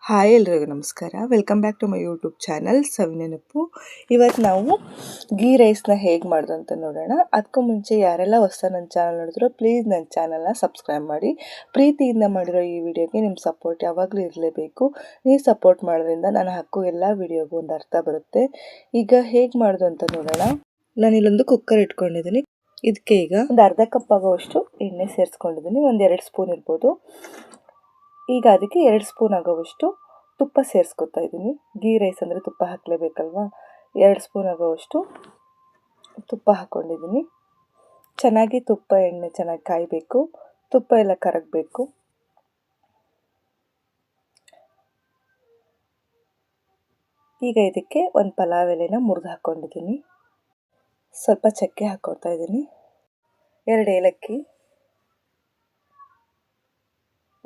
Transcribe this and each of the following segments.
Hi ಎಲ್ರಿಗೂ ನಮಸ್ಕಾರ. Welcome back to my YouTube channel Savinenapu. ಇವತ್ತು ನಾವು ಗೀ ರೈಸ್ನ ಹೇಗೆ ಮಾಡೋದು ಅಂತ ನೋಡೋಣ. ಅದಕ್ಕೂ ಮುಂಚೆ ಯಾರೆಲ್ಲ ಹೊಸ ನನ್ನ ಚಾನಲ್ ನೋಡಿದ್ರು ಪ್ಲೀಸ್ ನನ್ನ ಚಾನಲ್ನ ಸಬ್ಸ್ಕ್ರೈಬ್ ಮಾಡಿ. ಪ್ರೀತಿಯಿಂದ ಮಾಡಿರೋ ಈ ವಿಡಿಯೋಗೆ ನಿಮ್ಮ ಸಪೋರ್ಟ್ ಯಾವಾಗಲೂ ಇರಲೇಬೇಕು. ನೀವು ಸಪೋರ್ಟ್ ಮಾಡೋದ್ರಿಂದ ನಾನು ಹಾಕೋ ಎಲ್ಲ ವಿಡಿಯೋಗೂ ಒಂದು ಅರ್ಥ ಬರುತ್ತೆ. ಈಗ ಹೇಗೆ ಮಾಡೋದು ಅಂತ ನೋಡೋಣ. ನಾನಿಲ್ಲೊಂದು ಕುಕ್ಕರ್ ಇಟ್ಕೊಂಡಿದ್ದೀನಿ. ಇದಕ್ಕೆ ಈಗ ಒಂದು ಅರ್ಧ ಕಪ್ ಆಗೋವಷ್ಟು ಎಣ್ಣೆ ಸೇರಿಸ್ಕೊಂಡಿದ್ದೀನಿ. ಒಂದು 2 ಸ್ಪೂನ್ ಇರ್ಬೋದು. ಈಗ ಅದಕ್ಕೆ 2 ಸ್ಪೂನ್ ಆಗೋವಷ್ಟು ತುಪ್ಪ ಸೇರಿಸ್ಕೊತಾ ಇದ್ದೀನಿ. ಗೀ ರೈಸ್ ಅಂದರೆ ತುಪ್ಪ ಹಾಕಲೇಬೇಕಲ್ವಾ. 2 ಸ್ಪೂನ್ ಆಗೋವಷ್ಟು ತುಪ್ಪ ಹಾಕ್ಕೊಂಡಿದ್ದೀನಿ. ಚೆನ್ನಾಗಿ ತುಪ್ಪ ಎಣ್ಣೆ ಚೆನ್ನಾಗಿ ಕಾಯಬೇಕು. ತುಪ್ಪ ಎಲ್ಲ ಕರಗಬೇಕು. ಈಗ ಇದಕ್ಕೆ ಒಂದು ಪಲಾವ್ ಎಲೆನ ಮುರಿದು ಹಾಕ್ಕೊಂಡಿದ್ದೀನಿ. ಸ್ವಲ್ಪ ಚಕ್ಕೆ ಹಾಕ್ಕೊಳ್ತಾ ಇದ್ದೀನಿ. 2 ಏಲಕ್ಕಿ,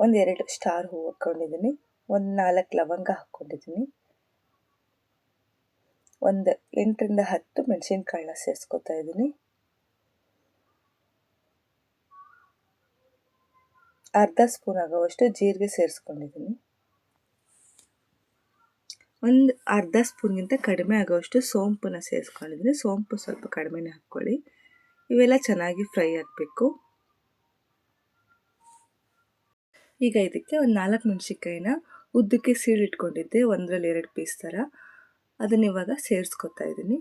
ಒಂದು 2 ಸ್ಟಾರ್ ಹೂವು ಹಾಕ್ಕೊಂಡಿದ್ದೀನಿ. ಒಂದು 4 ಲವಂಗ ಹಾಕ್ಕೊಂಡಿದ್ದೀನಿ. ಒಂದು 8ರಿಂದ 10 ಮೆಣಸಿನ್ಕಾಳನ್ನ ಸೇರಿಸ್ಕೊತಾ ಇದ್ದೀನಿ. ಅರ್ಧ ಸ್ಪೂನ್ ಆಗೋವಷ್ಟು ಜೀರಿಗೆ ಸೇರಿಸ್ಕೊಂಡಿದ್ದೀನಿ. ಒಂದು ಅರ್ಧ ಸ್ಪೂನ್ಗಿಂತ ಕಡಿಮೆ ಆಗೋವಷ್ಟು ಸೋಂಪನ್ನ ಸೇರಿಸ್ಕೊಂಡಿದ್ದೀನಿ. ಸೋಂಪು ಸ್ವಲ್ಪ ಕಡಿಮೆನೇ ಹಾಕ್ಕೊಳ್ಳಿ. ಇವೆಲ್ಲ ಚೆನ್ನಾಗಿ ಫ್ರೈ ಆಗಬೇಕು. ಈಗ ಇದಕ್ಕೆ ಒಂದು 4 ಮೆಣಸಿನ್ಕಾಯಿನ ಉದ್ದಕ್ಕೆ ಸೀಳಿಟ್ಕೊಂಡಿದ್ದೆ, 1ರಲ್ಲಿ 2 ಪೀಸ್ ಥರ. ಅದನ್ನ ಇವಾಗ ಸೇರಿಸ್ಕೊತಾ ಇದ್ದೀನಿ.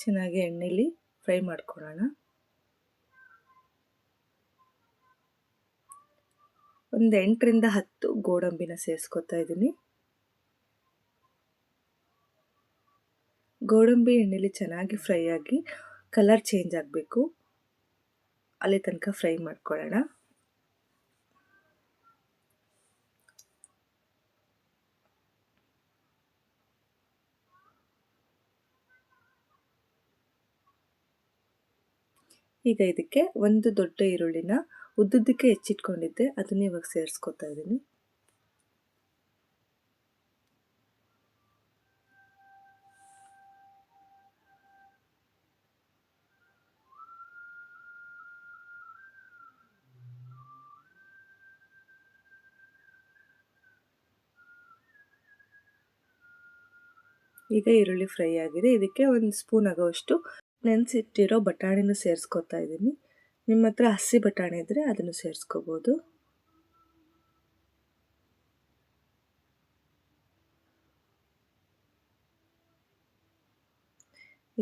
ಚೆನ್ನಾಗಿ ಎಣ್ಣೆಲಿ ಫ್ರೈ ಮಾಡ್ಕೊಳ್ಳೋಣ. ಒಂದು 8ರಿಂದ 10 ಗೋಡಂಬಿನ ಸೇರಿಸ್ಕೊತಾ ಇದ್ದೀನಿ. ಗೋಡಂಬಿ ಎಣ್ಣೆಲಿ ಚೆನ್ನಾಗಿ ಫ್ರೈ ಆಗಿ ಕಲರ್ ಚೇಂಜ್ ಆಗಬೇಕು. ಅಲ್ಲಿ ತನಕ ಫ್ರೈ ಮಾಡ್ಕೊಳ್ಳೋಣ. ಈಗ ಇದಕ್ಕೆ ಒಂದು ದೊಡ್ಡ ಈರುಳ್ಳಿನ ಉದ್ದುದ್ದಕ್ಕೆ ಹೆಚ್ಚಿಟ್ಕೊಂಡಿದ್ದೆ, ಅದನ್ನ ಇವಾಗ ಸೇರಿಸ್ಕೊತಾ ಇದ್ದೀನಿ. ಈಗ ಈರುಳ್ಳಿ ಫ್ರೈ ಆಗಿದೆ. ಇದಕ್ಕೆ 1 ಸ್ಪೂನ್ ಆಗೋವಷ್ಟು ನೆನೆಸಿಟ್ಟಿರೋ ಬಟಾಣಿನೂ ಸೇರಿಸ್ಕೊತಾ ಇದ್ದೀನಿ. ನಿಮ್ಮ ಹತ್ರ ಹಸಿ ಬಟಾಣಿ ಇದ್ದರೆ ಅದನ್ನು ಸೇರಿಸ್ಕೋಬೋದು.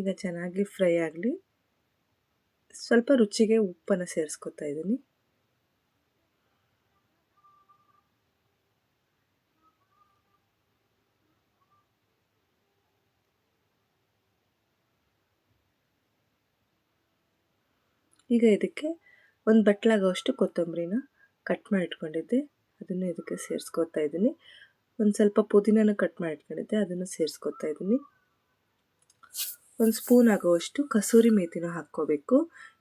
ಈಗ ಚೆನ್ನಾಗಿ ಫ್ರೈ ಆಗಲಿ. ಸ್ವಲ್ಪ ರುಚಿಗೆ ಉಪ್ಪನ್ನು ಸೇರಿಸ್ಕೊತಾ ಇದ್ದೀನಿ. ಈಗ ಇದಕ್ಕೆ ಒಂದು ಬಟ್ಲಾಗೋವಷ್ಟು ಕೊತ್ತಂಬರಿನ ಕಟ್ ಮಾಡಿ ಇಟ್ಕೊಂಡಿದ್ದೆ, ಅದನ್ನು ಇದಕ್ಕೆ ಸೇರಿಸ್ಕೊತಾ ಇದ್ದೀನಿ. ಒಂದು ಸ್ವಲ್ಪ ಪುದೀನನ ಕಟ್ ಮಾಡಿ ಇಟ್ಕೊಂಡಿದ್ದೆ, ಅದನ್ನು ಸೇರಿಸ್ಕೊತಾ ಇದ್ದೀನಿ. 1 ಸ್ಪೂನ್ ಆಗೋವಷ್ಟು ಕಸೂರಿ ಮೇಥಿನ ಹಾಕ್ಕೋಬೇಕು.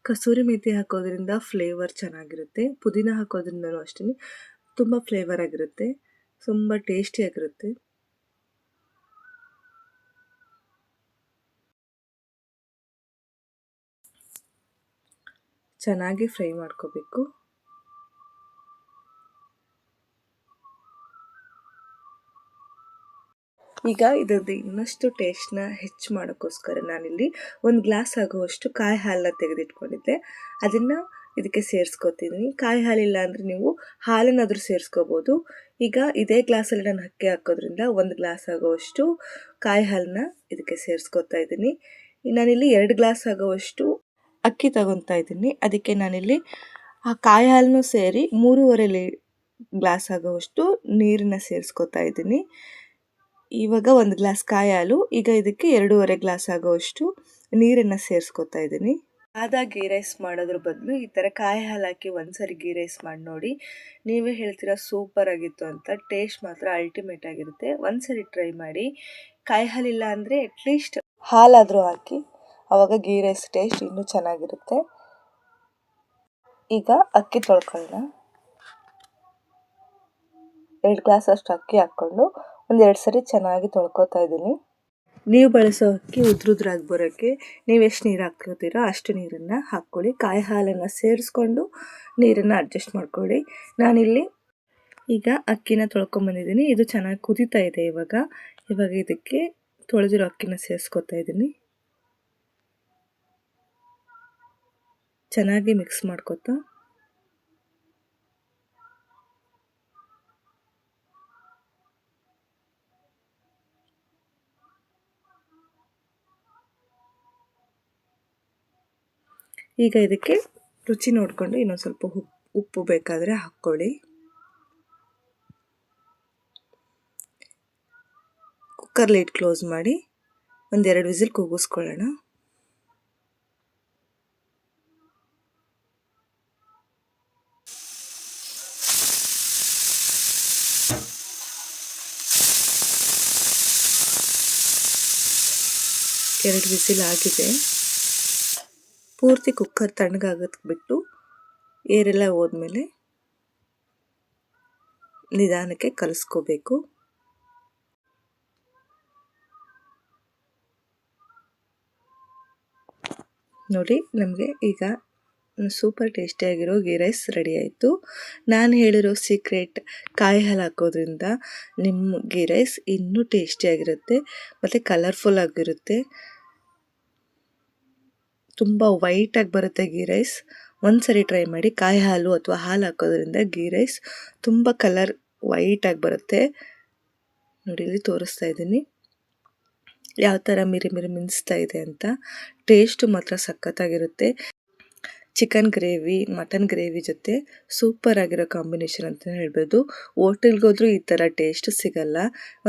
ಕಸೂರಿ ಮೇಥಿ ಹಾಕೋದ್ರಿಂದ ಫ್ಲೇವರ್ ಚೆನ್ನಾಗಿರುತ್ತೆ. ಪುದೀನ ಹಾಕೋದ್ರಿಂದನೂ ಅಷ್ಟೇ ತುಂಬ ಫ್ಲೇವರ್ ಆಗಿರುತ್ತೆ, ತುಂಬ ಟೇಸ್ಟಿಯಾಗಿರುತ್ತೆ. ಚೆನ್ನಾಗಿ ಫ್ರೈ ಮಾಡ್ಕೋಬೇಕು. ಈಗ ಇದರದ್ದು ಇನ್ನಷ್ಟು ಟೇಸ್ಟ್ನ ಹೆಚ್ಚು ಮಾಡೋಕ್ಕೋಸ್ಕರ ನಾನಿಲ್ಲಿ 1 ಗ್ಲಾಸ್ ಆಗುವಷ್ಟು ಕಾಯಿ ಹಾಲನ್ನ ತೆಗೆದಿಟ್ಕೊಂಡಿದ್ದೆ, ಅದನ್ನು ಇದಕ್ಕೆ ಸೇರಿಸ್ಕೊತೀನಿ. ಕಾಯಿ ಹಾಲಿಲ್ಲ ಅಂದರೆ ನೀವು ಹಾಲನ್ನಾದರೂ ಸೇರಿಸ್ಕೋಬೋದು. ಈಗ ಇದೇ ಗ್ಲಾಸಲ್ಲಿ ನಾನು ಅಕ್ಕಿ ಹಾಕೋದ್ರಿಂದ 1 ಗ್ಲಾಸ್ ಆಗುವಷ್ಟು ಕಾಯಿ ಹಾಲನ್ನ ಇದಕ್ಕೆ ಸೇರಿಸ್ಕೊತಾ ಇದ್ದೀನಿ. ನಾನಿಲ್ಲಿ 2 ಗ್ಲಾಸ್ ಆಗುವಷ್ಟು ಅಕ್ಕಿ ತಗೊತಾ ಇದ್ದೀನಿ. ಅದಕ್ಕೆ ನಾನಿಲ್ಲಿ ಆ ಕಾಯಿ ಹಾಲನ್ನು ಸೇರಿ 3.5 ಗ್ಲಾಸ್ ಆಗುವಷ್ಟು ನೀರನ್ನ ಸೇರಿಸ್ಕೊತಾ ಇದ್ದೀನಿ. ಇವಾಗ 1 ಗ್ಲಾಸ್ ಕಾಯಿ ಹಾಲು, ಈಗ ಇದಕ್ಕೆ 2.5 ಗ್ಲಾಸ್ ಆಗೋವಷ್ಟು ನೀರನ್ನು ಸೇರಿಸ್ಕೊತಾ ಇದ್ದೀನಿ. ಸಾದಾ ಗೀ ರೈಸ್ ಮಾಡೋದ್ರ ಬದಲು ಈ ಥರ ಕಾಯಿ ಹಾಲು ಹಾಕಿ ಒಂದ್ಸರಿ ಗೀ ರೈಸ್ ಮಾಡಿ ನೋಡಿ. ನೀವೇ ಹೇಳ್ತೀರಾ ಸೂಪರ್ ಆಗಿತ್ತು ಅಂತ. ಟೇಸ್ಟ್ ಮಾತ್ರ ಅಲ್ಟಿಮೇಟ್ ಆಗಿರುತ್ತೆ. ಒಂದ್ಸರಿ ಟ್ರೈ ಮಾಡಿ. ಕಾಯಿ ಹಾಲಿಲ್ಲ ಅಂದರೆ ಅಟ್ಲೀಸ್ಟ್ ಹಾಲಾದರೂ ಹಾಕಿ, ಆವಾಗ ಗೀ ರೈಸ್ ಟೇಸ್ಟ್ ಇನ್ನೂ ಚೆನ್ನಾಗಿರುತ್ತೆ. ಈಗ ಅಕ್ಕಿ ತೊಳ್ಕೊಳ್ಳೋಣ. 2 ಗ್ಲಾಸ್ ಅಷ್ಟು ಅಕ್ಕಿ ಹಾಕ್ಕೊಂಡು 1-2 ಸರಿ ಚೆನ್ನಾಗಿ ತೊಳ್ಕೊತಾ ಇದ್ದೀನಿ. ನೀವು ಬಳಸೋ ಅಕ್ಕಿ ಉದ್ರುದ್ರಾಗಿ ಬರೋಕ್ಕೆ ನೀವು ಎಷ್ಟು ನೀರು ಹಾಕ್ಕೋತೀರೋ ಅಷ್ಟು ನೀರನ್ನು ಹಾಕ್ಕೊಳ್ಳಿ. ಕಾಯಿ ಹಾಲನ್ನು ಸೇರಿಸ್ಕೊಂಡು ನೀರನ್ನು ಅಡ್ಜಸ್ಟ್ ಮಾಡ್ಕೊಳ್ಳಿ. ನಾನಿಲ್ಲಿ ಈಗ ಅಕ್ಕಿನ ತೊಳ್ಕೊಂಬಂದಿದ್ದೀನಿ. ಇದು ಚೆನ್ನಾಗಿ ಕುದೀತಾ ಇದೆ. ಇವಾಗ ಇದಕ್ಕೆ ತೊಳೆದಿರೋ ಅಕ್ಕಿನ ಸೇರಿಸ್ಕೊತಾ ಇದ್ದೀನಿ. ಚೆನ್ನಾಗಿ ಮಿಕ್ಸ್ ಮಾಡ್ಕೊತಾ ಈಗ ಇದಕ್ಕೆ ರುಚಿ ನೋಡಿಕೊಂಡು ಇನ್ನೊಂದು ಸ್ವಲ್ಪ ಉಪ್ಪು ಬೇಕಾದರೆ ಹಾಕ್ಕೊಳ್ಳಿ. ಕುಕ್ಕರ್ ಲಿಡ್ ಕ್ಲೋಸ್ ಮಾಡಿ 1-2 ವಿಸಿಲ್ ಕೂಗಿಸ್ಕೊಳ್ಳೋಣ. ಎರಡು ವಿಸಿಲ್ ಆಗಿದೆ. ಪೂರ್ತಿ ಕುಕ್ಕರ್ ತಣ್ಣಗಾಗೋದಕ್ಕೆ ಬಿಟ್ಟು ಏರೆಲ್ಲ ಹೋದ್ಮೇಲೆ ನಿಧಾನಕ್ಕೆ ಕಲಿಸ್ಕೋಬೇಕು. ನೋಡಿ, ನಮಗೆ ಈಗ ಸೂಪರ್ ಟೇಸ್ಟಿಯಾಗಿರೋ ಗೀ ರೈಸ್ ರೆಡಿ ಆಯಿತು. ನಾನು ಹೇಳಿರೋ ಸೀಕ್ರೆಟ್ ಕಾಯಿ ಹಾಲು ಹಾಕೋದ್ರಿಂದ ನಿಮ್ಮ ಗೀ ರೈಸ್ ಇನ್ನೂ ಟೇಸ್ಟಿಯಾಗಿರುತ್ತೆ ಮತ್ತು ಕಲರ್ಫುಲ್ ಆಗಿರುತ್ತೆ. ತುಂಬ ವೈಟಾಗಿ ಬರುತ್ತೆ ಗೀ ರೈಸ್. ಒಂದ್ಸರಿ ಟ್ರೈ ಮಾಡಿ. ಕಾಯಿ ಹಾಲು ಅಥವಾ ಹಾಲು ಹಾಕೋದ್ರಿಂದ ಗೀ ರೈಸ್ ತುಂಬ ಕಲರ್ ವೈಟಾಗಿ ಬರುತ್ತೆ. ನೋಡಿ, ಇಲ್ಲಿ ತೋರಿಸ್ತಾ ಇದ್ದೀನಿ ಯಾವ ಥರ ಮಿರಿ ಮಿನ್ಸ್ತಾ ಇದೆ ಅಂತ. ಟೇಸ್ಟು ಮಾತ್ರ ಸಖತ್ತಾಗಿರುತ್ತೆ. ಚಿಕನ್ ಗ್ರೇವಿ, ಮಟನ್ ಗ್ರೇವಿ ಜೊತೆ ಸೂಪರ್ ಆಗಿರೋ ಕಾಂಬಿನೇಷನ್ ಅಂತ ಹೇಳ್ಬೋದು. ಹೋಟೆಲ್ಗೋದ್ರೂ ಈ ಥರ ಟೇಸ್ಟ್ ಸಿಗಲ್ಲ.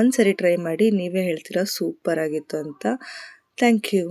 ಒಂದ್ಸರಿ ಟ್ರೈ ಮಾಡಿ, ನೀವೇ ಹೇಳ್ತೀರಾ ಸೂಪರ್ ಆಗಿತ್ತು ಅಂತ. Thank you.